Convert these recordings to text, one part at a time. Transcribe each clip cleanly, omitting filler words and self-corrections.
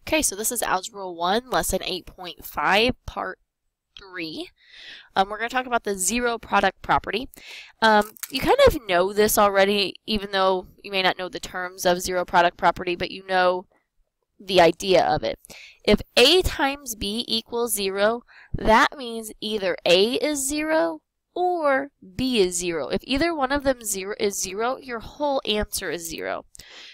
Okay, so this is Algebra 1, Lesson 8.5, Part 3. We're going to talk about the zero product property. You kind of know this already, even though you may not know the terms of zero product property, but you know the idea of it. If A times B equals 0, that means either A is 0 or B is 0. If either one of them is 0, your whole answer is 0.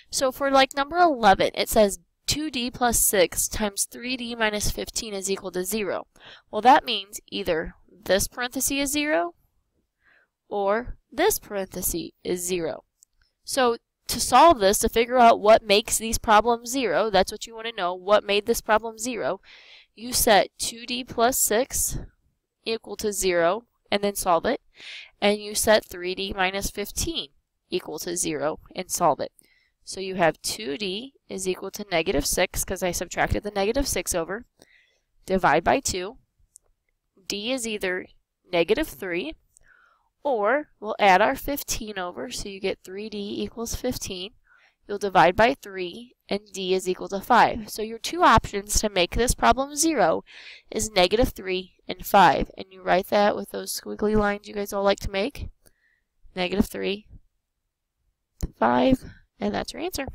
So for like number 11, it says 2d plus 6 times 3d minus 15 is equal to 0. Well, that means either this parenthesis is 0 or this parenthesis is 0. So to solve this, to figure out what makes these problems 0, that's what you want to know, what made this problem 0, you set 2d plus 6 equal to 0 and then solve it, and you set 3d minus 15 equal to 0 and solve it. So you have 2d is equal to negative 6, because I subtracted the negative 6 over, divide by 2. D is either negative 3, or we'll add our 15 over, so you get 3d equals 15. You'll divide by 3, and d is equal to 5. So your two options to make this problem 0 is negative 3 and 5. And you write that with those squiggly lines you guys all like to make. Negative 3, 5. And that's your answer.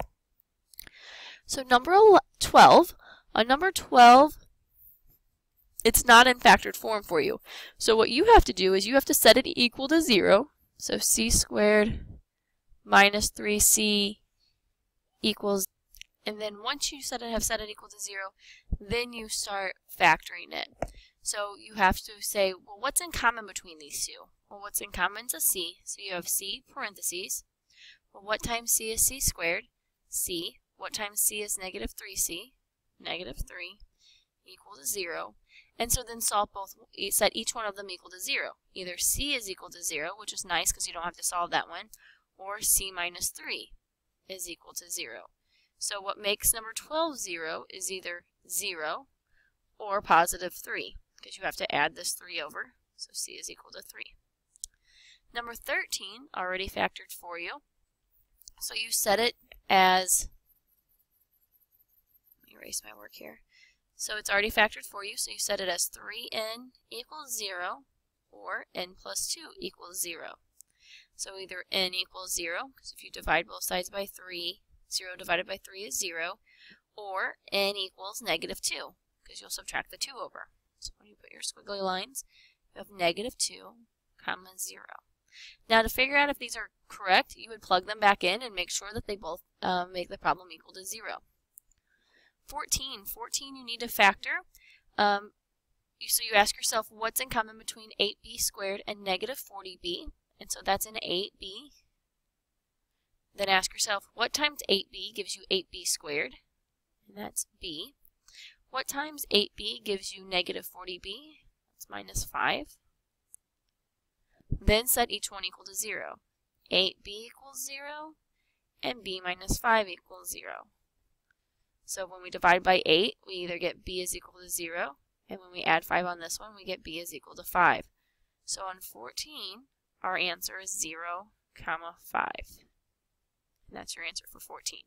So number 12, on number 12, it's not in factored form for you. So what you have to do is you have to set it equal to 0. So c squared minus 3c equals, and then once you have set it equal to 0, then you start factoring it. So you have to say, well, what's in common between these two? Well, what's in common is a c. So you have c parentheses. Well, what times c is c squared? C. What times c is negative 3c? Negative 3 equal to 0. And so then solve both, set each one of them equal to 0. Either c is equal to 0, which is nice because you don't have to solve that one, or c minus 3 is equal to 0. So what makes number 12 0 is either 0 or positive 3, because you have to add this 3 over, so c is equal to 3. Number 13, already factored for you. So you set it as, let me erase my work here. So it's already factored for you, so you set it as 3n equals 0 or n plus 2 equals 0. So either n equals 0, because if you divide both sides by 3, 0 divided by 3 is 0, or n equals negative 2, because you'll subtract the 2 over. So when you put your squiggly lines, you have negative 2, comma 0. Now to figure out if these are correct, you would plug them back in and make sure that they both make the problem equal to 0. 14 you need to factor. So you ask yourself, what's in common between 8b squared and negative 40b? And so that's an 8b. Then ask yourself, what times 8b gives you 8b squared? And that's b. What times 8b gives you negative 40b? That's minus 5. Then set each one equal to 0. 8b equals 0, and b minus 5 equals 0. So when we divide by 8, we either get b is equal to 0, and when we add 5 on this one, we get b is equal to 5. So on 14, our answer is 0, 5. And that's your answer for 14.